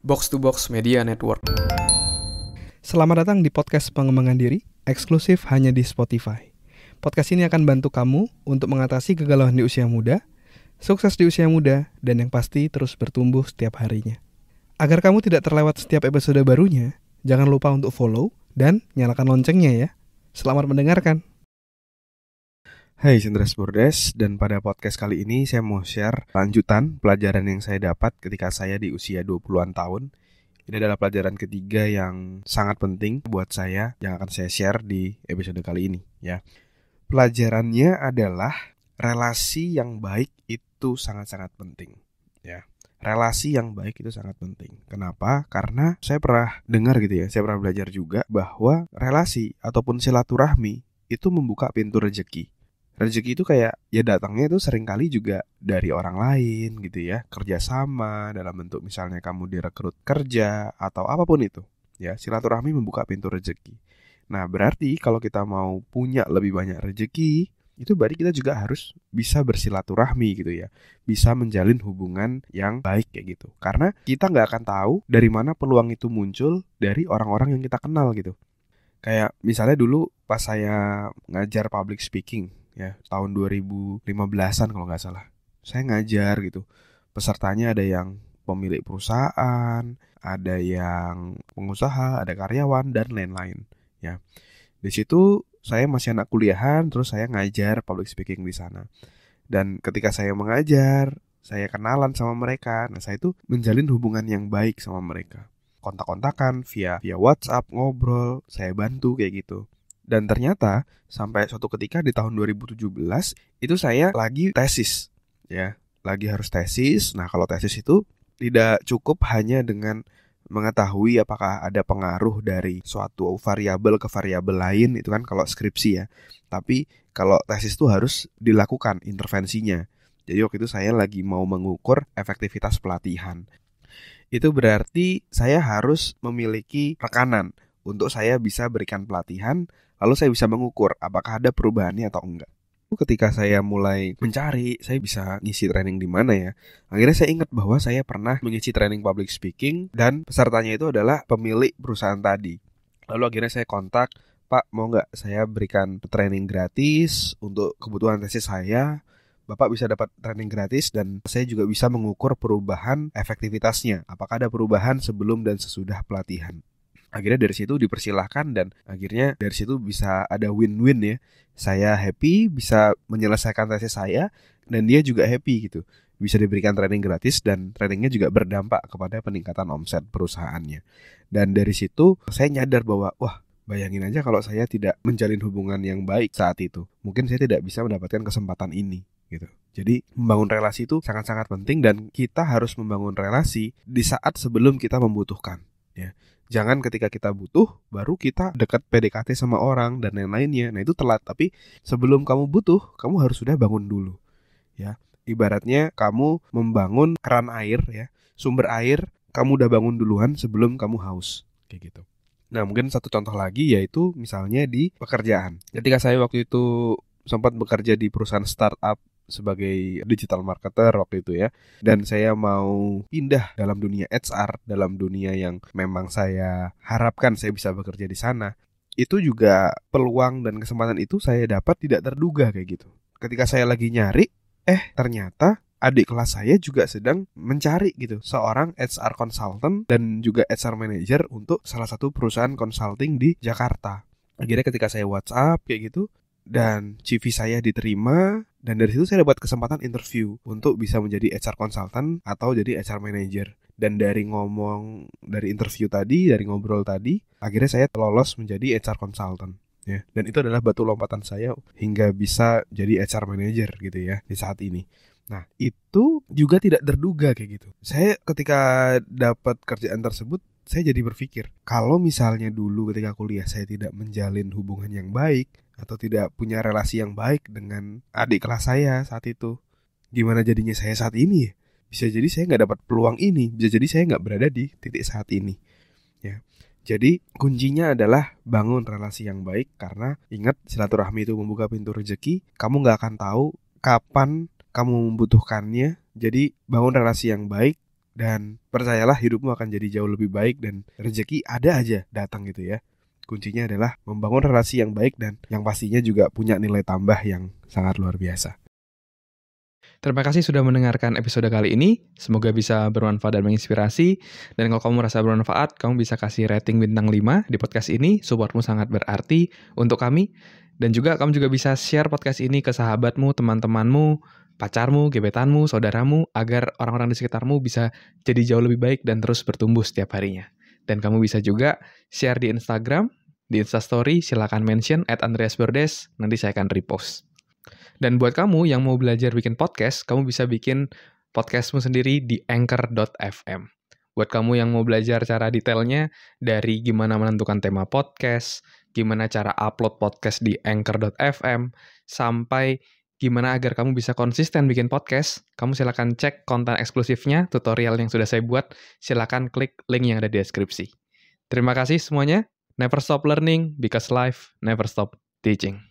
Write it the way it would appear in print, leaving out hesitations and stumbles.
Box to Box Media Network. Selamat datang di podcast pengembangan diri, eksklusif hanya di Spotify. Podcast ini akan bantu kamu untuk mengatasi kegalauan di usia muda, sukses di usia muda, dan yang pasti terus bertumbuh setiap harinya. Agar kamu tidak terlewat setiap episode barunya, jangan lupa untuk follow dan nyalakan loncengnya ya. Selamat mendengarkan. Hai, saya Indras Bordes, dan pada podcast kali ini saya mau share lanjutan pelajaran yang saya dapat ketika saya di usia 20-an tahun. Ini adalah pelajaran ketiga yang sangat penting buat saya yang akan saya share di episode kali ini ya. Pelajarannya adalah relasi yang baik itu sangat-sangat penting ya. Relasi yang baik itu sangat penting. Kenapa? Karena saya pernah dengar gitu ya, saya pernah belajar juga bahwa relasi ataupun silaturahmi itu membuka pintu rezeki. Rezeki itu kayak ya datangnya itu seringkali juga dari orang lain gitu ya, kerjasama dalam bentuk misalnya kamu direkrut kerja atau apapun itu ya. Silaturahmi membuka pintu rezeki. Nah berarti kalau kita mau punya lebih banyak rezeki, itu berarti kita juga harus bisa bersilaturahmi gitu ya, bisa menjalin hubungan yang baik kayak gitu. Karena kita nggak akan tahu dari mana peluang itu muncul dari orang-orang yang kita kenal gitu. Kayak misalnya dulu pas saya ngajar public speaking ya, tahun 2015-an kalau nggak salah. Saya ngajar gitu. Pesertanya ada yang pemilik perusahaan, ada yang pengusaha, ada karyawan, dan lain-lain ya. Di situ saya masih anak kuliahan, terus saya ngajar public speaking di sana. Dan ketika saya mengajar, saya kenalan sama mereka. Nah, saya itu menjalin hubungan yang baik sama mereka. Kontak-kontakan via WhatsApp, ngobrol, saya bantu kayak gitu. Dan ternyata sampai suatu ketika di tahun 2017 itu saya lagi tesis ya, lagi harus tesis. Nah, kalau tesis itu tidak cukup hanya dengan mengetahui apakah ada pengaruh dari suatu variabel ke variabel lain, itu kan kalau skripsi ya. Tapi kalau tesis itu harus dilakukan intervensinya. Jadi waktu itu saya lagi mau mengukur efektivitas pelatihan. Itu berarti saya harus memiliki rekanan untuk saya bisa berikan pelatihan, lalu saya bisa mengukur apakah ada perubahannya atau enggak. Ketika saya mulai mencari, saya bisa ngisi training di mana ya. Akhirnya saya ingat bahwa saya pernah mengisi training public speaking dan pesertanya itu adalah pemilik perusahaan tadi. Lalu akhirnya saya kontak, Pak mau nggak saya berikan training gratis untuk kebutuhan tesis saya. Bapak bisa dapat training gratis dan saya juga bisa mengukur perubahan efektivitasnya. Apakah ada perubahan sebelum dan sesudah pelatihan. Akhirnya dari situ dipersilahkan dan akhirnya dari situ bisa ada win-win ya. Saya happy bisa menyelesaikan tesis saya dan dia juga happy gitu. Bisa diberikan training gratis dan trainingnya juga berdampak kepada peningkatan omset perusahaannya. Dan dari situ saya nyadar bahwa wah, bayangin aja kalau saya tidak menjalin hubungan yang baik saat itu. Mungkin saya tidak bisa mendapatkan kesempatan ini gitu. Jadi membangun relasi itu sangat-sangat penting dan kita harus membangun relasi di saat sebelum kita membutuhkan ya. Jangan ketika kita butuh baru kita dekat PDKT sama orang dan lain-lainnya. Nah itu telat. Tapi sebelum kamu butuh, kamu harus sudah bangun dulu ya. Ibaratnya kamu membangun keran air ya, sumber air kamu udah bangun duluan sebelum kamu haus kayak gitu. Nah mungkin satu contoh lagi yaitu misalnya di pekerjaan. Ketika saya waktu itu sempat bekerja di perusahaan startup sebagai digital marketer waktu itu ya, dan saya mau pindah dalam dunia HR, dalam dunia yang memang saya harapkan saya bisa bekerja di sana. Itu juga peluang dan kesempatan itu saya dapat tidak terduga kayak gitu. Ketika saya lagi nyari, ternyata adik kelas saya juga sedang mencari gitu seorang HR consultant dan juga HR manager untuk salah satu perusahaan consulting di Jakarta. Akhirnya ketika saya WhatsApp kayak gitu dan CV saya diterima, dan dari situ saya dapat kesempatan interview untuk bisa menjadi HR consultant atau jadi HR manager. Dan dari interview tadi, dari ngobrol tadi, akhirnya saya lolos menjadi HR consultant ya. Dan itu adalah batu lompatan saya hingga bisa jadi HR manager gitu ya di saat ini. Nah itu juga tidak terduga kayak gitu. Saya ketika dapat kerjaan tersebut, saya jadi berpikir, kalau misalnya dulu ketika kuliah saya tidak menjalin hubungan yang baik atau tidak punya relasi yang baik dengan adik kelas saya saat itu, gimana jadinya saya saat ini ya? Bisa jadi saya nggak dapat peluang ini, bisa jadi saya nggak berada di titik saat ini ya. Jadi kuncinya adalah bangun relasi yang baik. Karena ingat, silaturahmi itu membuka pintu rezeki. Kamu nggak akan tahu kapan kamu membutuhkannya. Jadi bangun relasi yang baik Dan percayalah hidupmu akan jadi jauh lebih baik dan rezeki ada aja datang gitu ya. Kuncinya adalah membangun relasi yang baik dan yang pastinya juga punya nilai tambah yang sangat luar biasa. Terima kasih sudah mendengarkan episode kali ini. Semoga bisa bermanfaat dan menginspirasi. Dan kalau kamu merasa bermanfaat, kamu bisa kasih rating bintang 5 di podcast ini. Supportmu sangat berarti untuk kami. Dan juga kamu juga bisa share podcast ini ke sahabatmu, teman-temanmu, pacarmu, gebetanmu, saudaramu, agar orang-orang di sekitarmu bisa jadi jauh lebih baik dan terus bertumbuh setiap harinya. Dan kamu bisa juga share di Instagram, di Instastory, silakan mention @andreasberdes, nanti saya akan repost. Dan buat kamu yang mau belajar bikin podcast, kamu bisa bikin podcastmu sendiri di anchor.fm. Buat kamu yang mau belajar cara detailnya, dari gimana menentukan tema podcast, gimana cara upload podcast di anchor.fm, sampai gimana agar kamu bisa konsisten bikin podcast, kamu silakan cek konten eksklusifnya, tutorial yang sudah saya buat, silakan klik link yang ada di deskripsi. Terima kasih semuanya. Never stop learning, because life never stop teaching.